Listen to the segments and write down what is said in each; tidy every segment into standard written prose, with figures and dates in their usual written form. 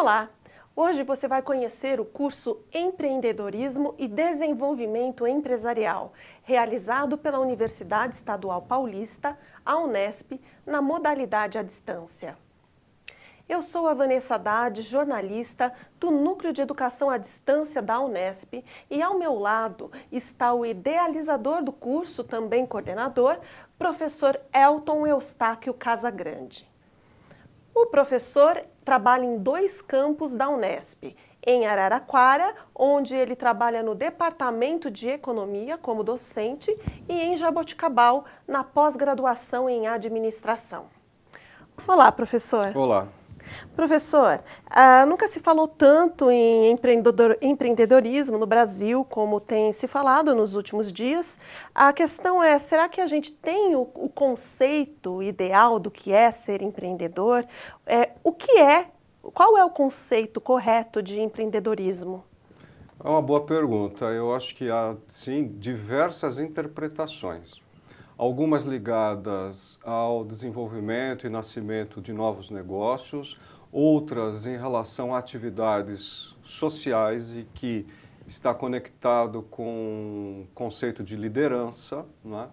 Olá! Hoje você vai conhecer o curso Empreendedorismo e Desenvolvimento Empresarial, realizado pela Universidade Estadual Paulista, a Unesp, na modalidade à distância. Eu sou a Vanessa Haddad, jornalista do Núcleo de Educação à Distância da Unesp, e ao meu lado está o idealizador do curso, também coordenador, professor Elton Eustáquio Casagrande. O professor trabalha em 2 campos da Unesp, em Araraquara, onde ele trabalha no Departamento de Economia como docente, e em Jaboticabal, na pós-graduação em Administração. Olá, professor. Olá. Professor, nunca se falou tanto em empreendedorismo no Brasil como tem se falado nos últimos dias. A questão é, será que a gente tem o conceito ideal do que é ser empreendedor? Qual é o conceito correto de empreendedorismo? É uma boa pergunta. Eu acho que há, sim, diversas interpretações. Algumas ligadas ao desenvolvimento e nascimento de novos negócios, outras em relação a atividades sociais e que está conectado com o conceito de liderança, né?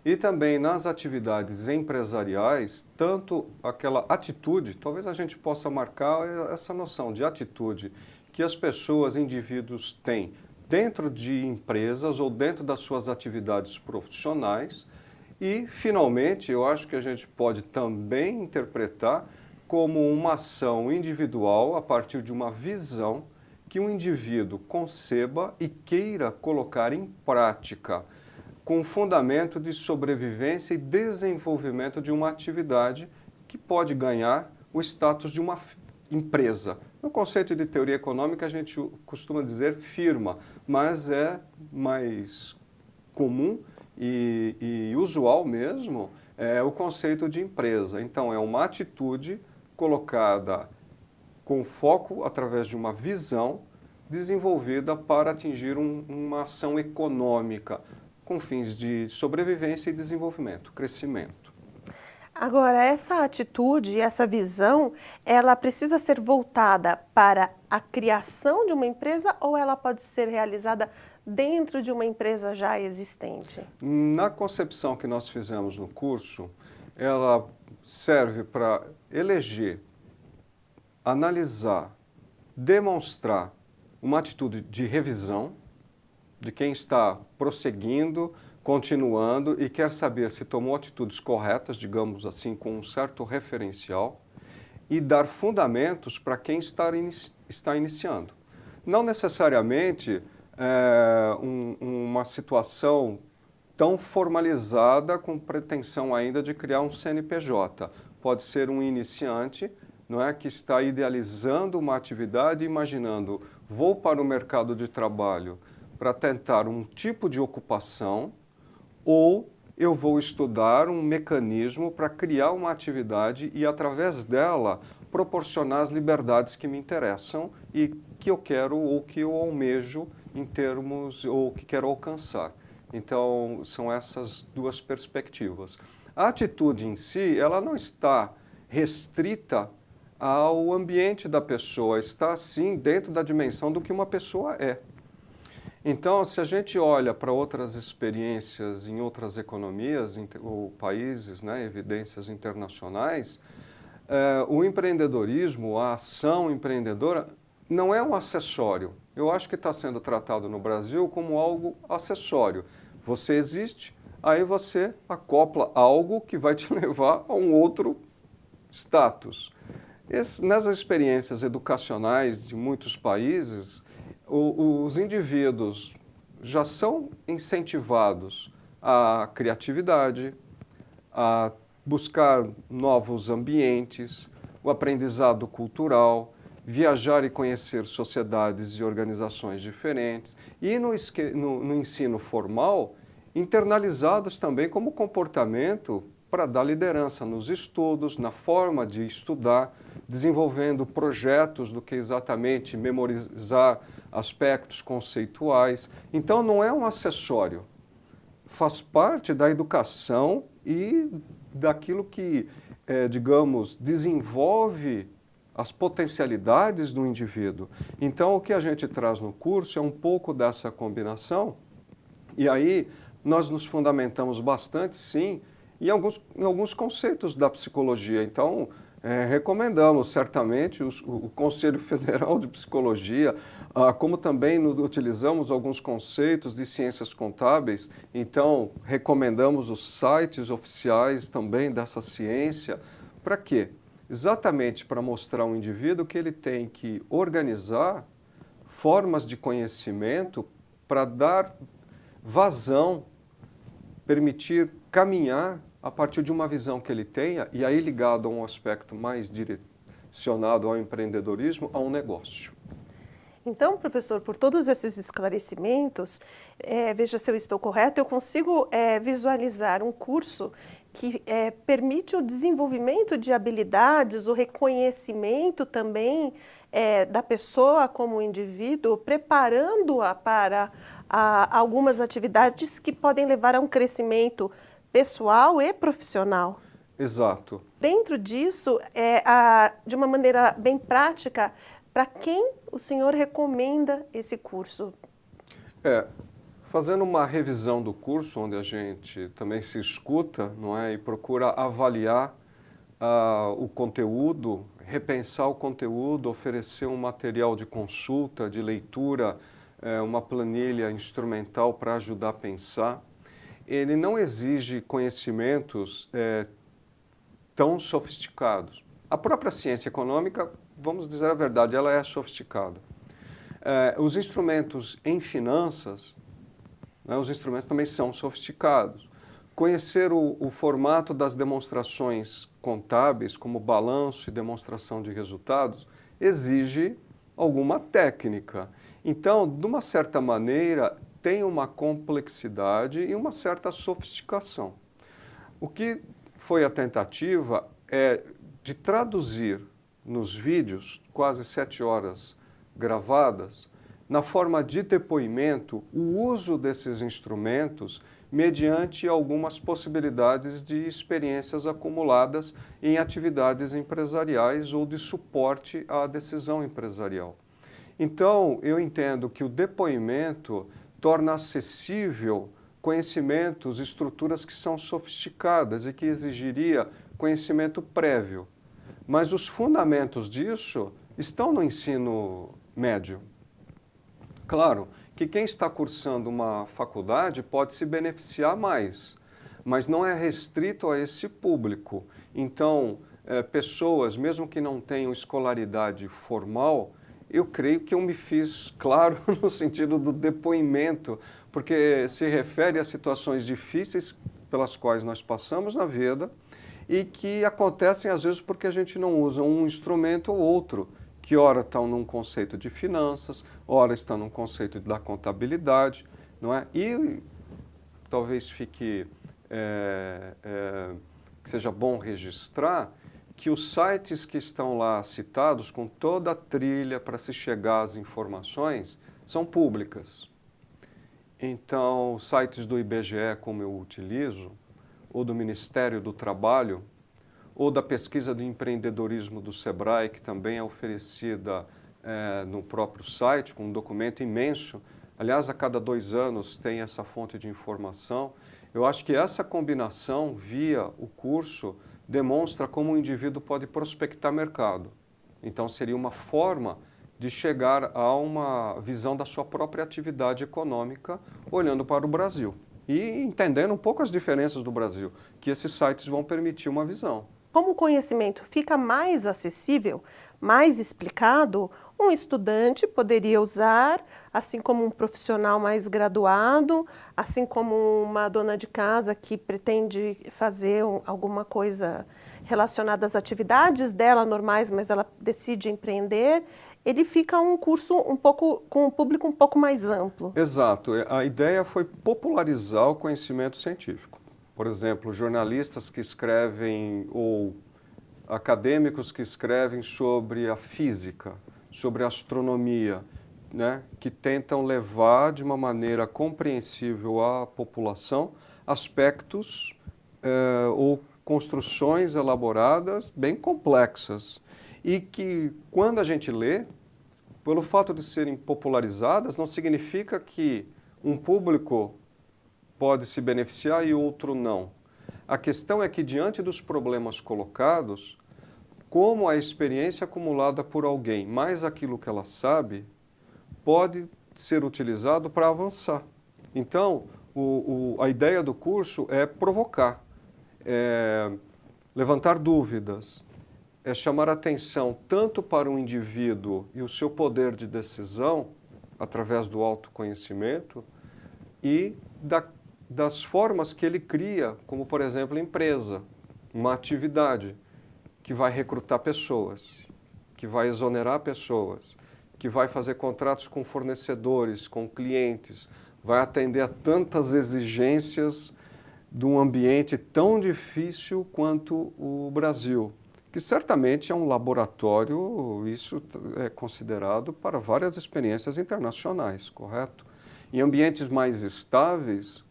E também nas atividades empresariais, tanto aquela atitude, talvez a gente possa marcar essa noção de atitude que as pessoas, indivíduos têm dentro de empresas ou dentro das suas atividades profissionais. E, finalmente, eu acho que a gente pode também interpretar como uma ação individual a partir de uma visão que um indivíduo conceba e queira colocar em prática, com fundamento de sobrevivência e desenvolvimento de uma atividade que pode ganhar o status de uma empresa. No conceito de teoria econômica, a gente costuma dizer firma, mas é mais comum e usual mesmo é o conceito de empresa. Então, é uma atitude colocada com foco através de uma visão desenvolvida para atingir uma ação econômica com fins de sobrevivência e desenvolvimento, crescimento. Agora, essa atitude, essa visão, ela precisa ser voltada para a criação de uma empresa ou ela pode ser realizada dentro de uma empresa já existente? Na concepção que nós fizemos no curso, ela serve para eleger, analisar, demonstrar uma atitude de revisão de quem está prosseguindo, continuando e quer saber se tomou atitudes corretas, digamos assim, com um certo referencial, e dar fundamentos para quem está iniciando. Não necessariamente uma situação tão formalizada com pretensão ainda de criar um CNPJ. Pode ser um iniciante, não é, que está idealizando uma atividade, imaginando, vou para o mercado de trabalho para tentar um tipo de ocupação, ou eu vou estudar um mecanismo para criar uma atividade e, através dela, proporcionar as liberdades que me interessam e que eu quero ou que eu almejo em termos, ou que quero alcançar. Então, são essas 2 perspectivas. A atitude em si, ela não está restrita ao ambiente da pessoa, está, sim, dentro da dimensão do que uma pessoa é. Então, se a gente olha para outras experiências em outras economias ou países, né, evidências internacionais, o empreendedorismo, a ação empreendedora, não é um acessório. Eu acho que está sendo tratado no Brasil como algo acessório. Você existe, aí você acopla algo que vai te levar a um outro status. Nessas experiências educacionais de muitos países, os indivíduos já são incentivados à criatividade, a buscar novos ambientes, o aprendizado cultural, viajar e conhecer sociedades e organizações diferentes. E no ensino formal, internalizados também como comportamento para dar liderança nos estudos, na forma de estudar, desenvolvendo projetos do que exatamente memorizar aspectos conceituais. Então, não é um acessório. Faz parte da educação e daquilo que, digamos, desenvolve as potencialidades do indivíduo. Então, o que a gente traz no curso é um pouco dessa combinação, e aí nós nos fundamentamos bastante, sim, em alguns conceitos da psicologia. Então, recomendamos certamente o Conselho Federal de Psicologia, como também utilizamos alguns conceitos de ciências contábeis, então recomendamos os sites oficiais também dessa ciência. Para quê? Exatamente para mostrar ao indivíduo que ele tem que organizar formas de conhecimento para dar vazão, permitir caminhar a partir de uma visão que ele tenha, e aí ligado a um aspecto mais direcionado ao empreendedorismo, a um negócio. Então, professor, por todos esses esclarecimentos, veja se eu estou correto, eu consigo visualizar um curso que permite o desenvolvimento de habilidades, o reconhecimento também da pessoa como indivíduo, preparando-a para algumas atividades que podem levar a um crescimento pessoal e profissional. Exato. Dentro disso, de uma maneira bem prática, para quem o senhor recomenda esse curso? Fazendo uma revisão do curso, onde a gente também se escuta, não é, e procura avaliar o conteúdo, repensar o conteúdo, oferecer um material de consulta, de leitura, uma planilha instrumental para ajudar a pensar. Ele não exige conhecimentos tão sofisticados. A própria ciência econômica, vamos dizer a verdade, ela é sofisticada. Os instrumentos em finanças, os instrumentos também são sofisticados. Conhecer o formato das demonstrações contábeis, como balanço e demonstração de resultados, exige alguma técnica. Então, de uma certa maneira, tem uma complexidade e uma certa sofisticação. O que foi a tentativa de traduzir nos vídeos, quase 7 horas gravadas, na forma de depoimento, o uso desses instrumentos mediante algumas possibilidades de experiências acumuladas em atividades empresariais ou de suporte à decisão empresarial. Então, eu entendo que o depoimento torna acessível conhecimentos, estruturas que são sofisticadas e que exigiria conhecimento prévio. Mas os fundamentos disso estão no ensino médio. Claro que quem está cursando uma faculdade pode se beneficiar mais, mas não é restrito a esse público. Então, pessoas, mesmo que não tenham escolaridade formal, eu creio que eu me fiz claro no sentido do depoimento, porque se refere a situações difíceis pelas quais nós passamos na vida e que acontecem às vezes porque a gente não usa um instrumento ou outro, que ora está num conceito de finanças, ora está num conceito da contabilidade, não é? E talvez fique, que seja bom registrar que os sites que estão lá citados, com toda a trilha para se chegar às informações, são públicas. Então, sites do IBGE, como eu utilizo, ou do Ministério do Trabalho, ou da pesquisa do empreendedorismo do Sebrae, que também é oferecida no próprio site, com um documento imenso. Aliás, a cada 2 anos tem essa fonte de informação. Eu acho que essa combinação, via o curso, demonstra como o indivíduo pode prospectar mercado. Então, seria uma forma de chegar a uma visão da sua própria atividade econômica, olhando para o Brasil e entendendo um pouco as diferenças do Brasil, que esses sites vão permitir uma visão. Como o conhecimento fica mais acessível, mais explicado, um estudante poderia usar, assim como um profissional mais graduado, assim como uma dona de casa que pretende fazer alguma coisa relacionada às atividades dela normais, mas ela decide empreender, ele fica um curso com um público um pouco mais amplo. Exato. A ideia foi popularizar o conhecimento científico. Por exemplo, jornalistas que escrevem ou acadêmicos que escrevem sobre a física, sobre a astronomia, né, que tentam levar de uma maneira compreensível à população aspectos ou construções elaboradas bem complexas. e que, quando a gente lê, pelo fato de serem popularizadas, não significa que um público pode se beneficiar e outro não. A questão é que, diante dos problemas colocados, como a experiência acumulada por alguém, mais aquilo que ela sabe, pode ser utilizado para avançar. Então, a ideia do curso é provocar, é levantar dúvidas, é chamar atenção tanto para o indivíduo e o seu poder de decisão, através do autoconhecimento, e das formas que ele cria, como, por exemplo, empresa, uma atividade que vai recrutar pessoas, que vai exonerar pessoas, que vai fazer contratos com fornecedores, com clientes, vai atender a tantas exigências de um ambiente tão difícil quanto o Brasil, que certamente é um laboratório, isso é considerado para várias experiências internacionais, correto? Em ambientes mais estáveis,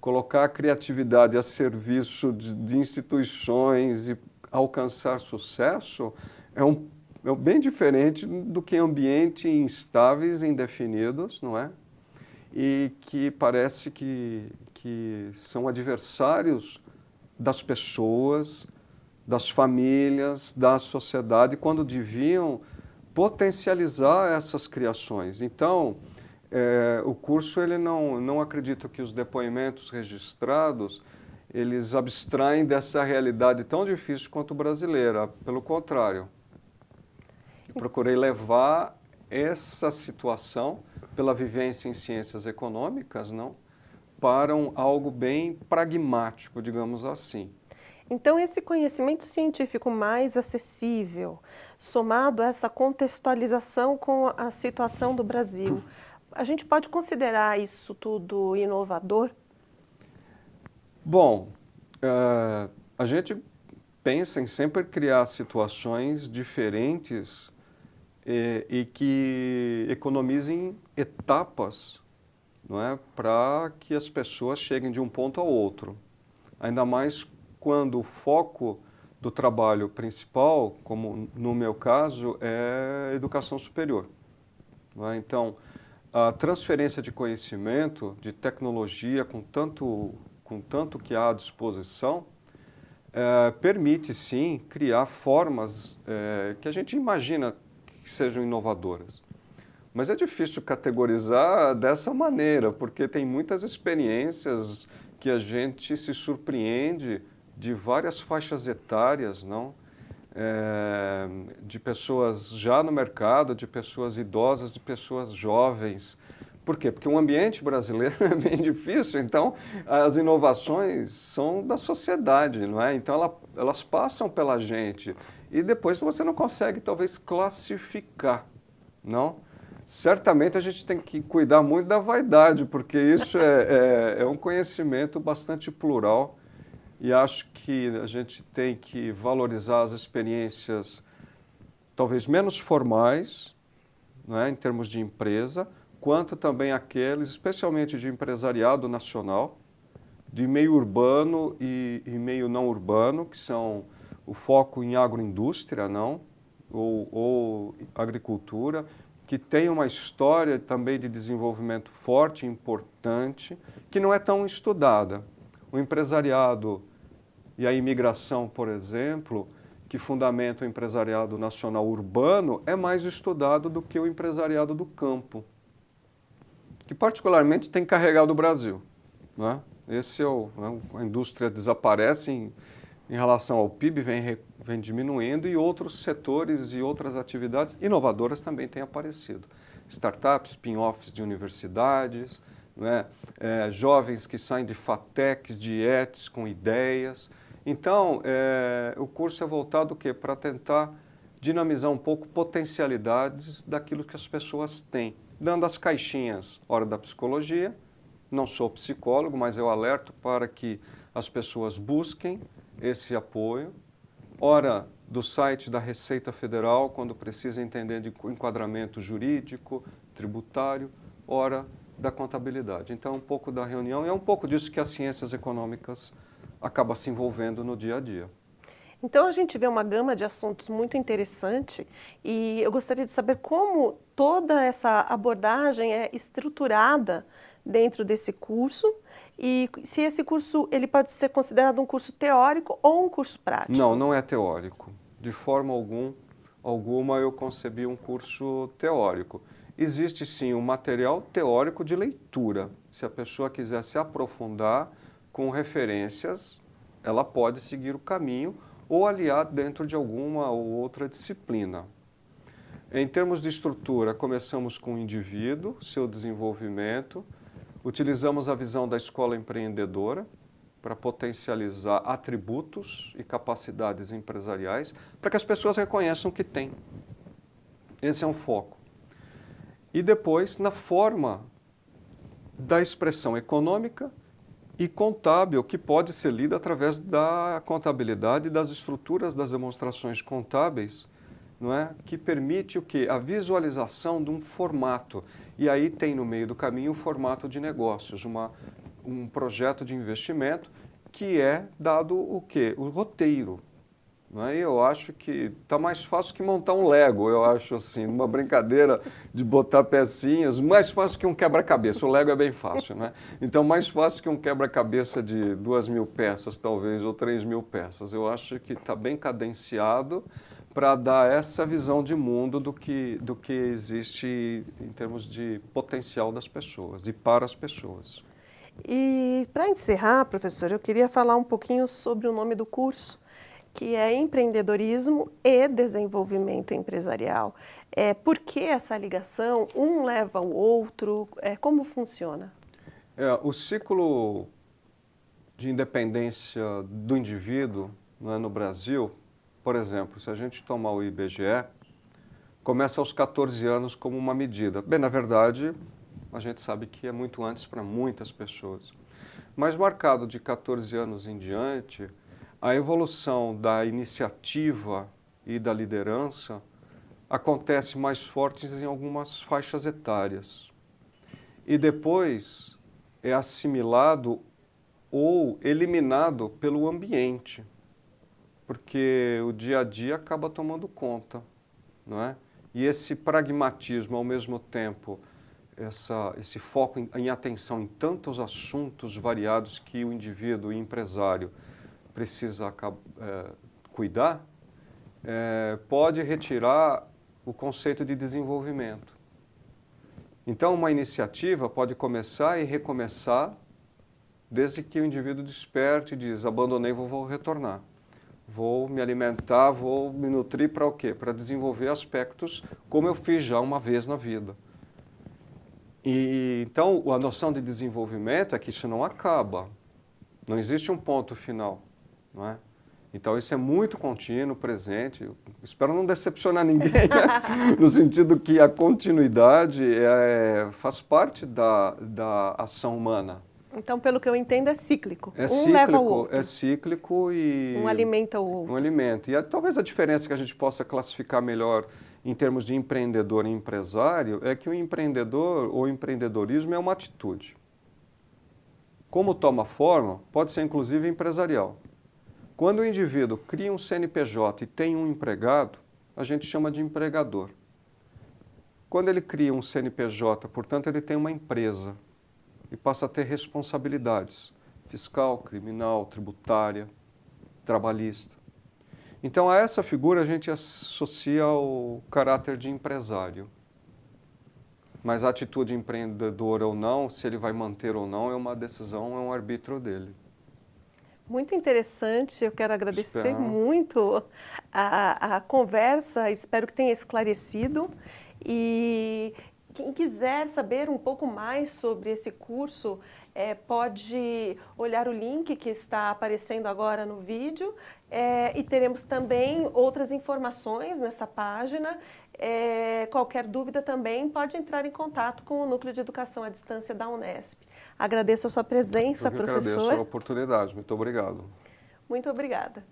colocar a criatividade a serviço de instituições e alcançar sucesso é bem diferente do que ambientes instáveis, indefinidos, não é? E que parece que são adversários das pessoas, das famílias, da sociedade, quando deviam potencializar essas criações. Então, o curso, ele não acredito que os depoimentos registrados, eles abstraem dessa realidade tão difícil quanto brasileira. Pelo contrário, eu procurei levar essa situação, pela vivência em ciências econômicas, não, para algo bem pragmático, digamos assim. Então, esse conhecimento científico mais acessível, somado a essa contextualização com a situação do Brasil, a gente pode considerar isso tudo inovador? Bom, a gente pensa em sempre criar situações diferentes e que economizem etapas, não é, para que as pessoas cheguem de um ponto ao outro. Ainda mais quando o foco do trabalho principal, como no meu caso, é educação superior. Não é? Então, a transferência de conhecimento, de tecnologia, com tanto que há à disposição, permite, sim, criar formas que a gente imagina que sejam inovadoras. Mas é difícil categorizar dessa maneira, porque tem muitas experiências que a gente se surpreende de várias faixas etárias, não? De pessoas já no mercado, de pessoas idosas, de pessoas jovens. Por quê? Porque o ambiente brasileiro é bem difícil, então as inovações são da sociedade, não é? Então elas passam pela gente e depois você não consegue talvez classificar, não? Certamente a gente tem que cuidar muito da vaidade, porque isso é um conhecimento bastante plural e acho que a gente tem que valorizar as experiências talvez menos formais, não é? Em termos de empresa, quanto também aqueles, especialmente de empresariado nacional, de meio urbano e meio não urbano, que são o foco em agroindústria, não? Ou agricultura, que tem uma história também de desenvolvimento forte e importante, que não é tão estudada. O empresariado e a imigração, por exemplo, que fundamenta o empresariado nacional urbano, é mais estudado do que o empresariado do campo, que particularmente tem carregado o Brasil. Não é? A indústria desaparece em relação ao PIB, vem diminuindo e outros setores e outras atividades inovadoras também têm aparecido. Startups, spin-offs de universidades, não é? Jovens que saem de FATECs, de ETs com ideias. Então, o curso é voltado o quê? Para tentar dinamizar um pouco potencialidades daquilo que as pessoas têm, dando as caixinhas, ora da psicologia, não sou psicólogo, mas eu alerto para que as pessoas busquem esse apoio, ora do site da Receita Federal, quando precisa entender de enquadramento jurídico, tributário, ora da contabilidade. Então, um pouco da reunião, e é um pouco disso que as ciências econômicas acabam se envolvendo no dia a dia. Então a gente vê uma gama de assuntos muito interessante e eu gostaria de saber como toda essa abordagem é estruturada dentro desse curso e se esse curso ele pode ser considerado um curso teórico ou um curso prático. Não, não é teórico. De forma alguma eu concebi um curso teórico. Existe sim um material teórico de leitura. Se a pessoa quiser se aprofundar com referências, ela pode seguir o caminho ou aliar dentro de alguma ou outra disciplina. Em termos de estrutura, começamos com o indivíduo, seu desenvolvimento, utilizamos a visão da escola empreendedora para potencializar atributos e capacidades empresariais para que as pessoas reconheçam que têm. Esse é um foco. E depois, na forma da expressão econômica e contábil, que pode ser lida através da contabilidade e das estruturas das demonstrações contábeis, não é? Que permite o quê? A visualização de um formato. E aí tem no meio do caminho o formato de negócios, um projeto de investimento que é dado o quê? O roteiro. Não é? Eu acho que está mais fácil que montar um Lego, eu acho assim, uma brincadeira de botar pecinhas, mais fácil que um quebra-cabeça. O Lego é bem fácil, né? Então, mais fácil que um quebra-cabeça de 2.000 peças, talvez, ou 3.000 peças. Eu acho que está bem cadenciado para dar essa visão de mundo do que existe em termos de potencial das pessoas e para as pessoas. E para encerrar, professor, eu queria falar um pouquinho sobre o nome do curso, que é Empreendedorismo e Desenvolvimento Empresarial. Por que essa ligação? Um leva ao outro? Como funciona? O ciclo de independência do indivíduo, não é, no Brasil, por exemplo, se a gente tomar o IBGE, começa aos 14 anos como uma medida. Bem, na verdade, a gente sabe que é muito antes para muitas pessoas. Mas marcado de 14 anos em diante, a evolução da iniciativa e da liderança acontece mais fortes em algumas faixas etárias. E depois é assimilado ou eliminado pelo ambiente, porque o dia a dia acaba tomando conta, não é? E esse pragmatismo, ao mesmo tempo, esse foco em atenção em tantos assuntos variados que o indivíduo, o empresário, precisa cuidar, pode retirar o conceito de desenvolvimento. Então, uma iniciativa pode começar e recomeçar desde que o indivíduo desperte e diz, abandonei, vou retornar. Vou me alimentar, vou me nutrir para o quê? Para desenvolver aspectos como eu fiz já uma vez na vida. E, então, a noção de desenvolvimento é que isso não acaba. Não existe um ponto final, não é? Então, isso é muito contínuo, presente. Eu espero não decepcionar ninguém, né? No sentido que a continuidade faz parte da ação humana. Então, pelo que eu entendo, é cíclico. Leva ao outro. É cíclico e... Um alimenta o outro. Um alimento. E talvez a diferença que a gente possa classificar melhor em termos de empreendedor e empresário é que o empreendedor ou empreendedorismo é uma atitude. Como toma forma, pode ser inclusive empresarial. Quando o indivíduo cria um CNPJ e tem um empregado, a gente chama de empregador. Quando ele cria um CNPJ, portanto, ele tem uma empresa e passa a ter responsabilidades fiscal, criminal, tributária, trabalhista. Então, a essa figura a gente associa o caráter de empresário. Mas a atitude empreendedora ou não, se ele vai manter ou não, é uma decisão, é um arbítrio dele. Muito interessante, eu quero agradecer muito a conversa, espero que tenha esclarecido. E quem quiser saber um pouco mais sobre esse curso, pode olhar o link que está aparecendo agora no vídeo e teremos também outras informações nessa página. Qualquer dúvida também pode entrar em contato com o Núcleo de Educação à Distância da Unesp. Agradeço a sua presença, professor. Eu agradeço a oportunidade. Muito obrigado. Muito obrigada.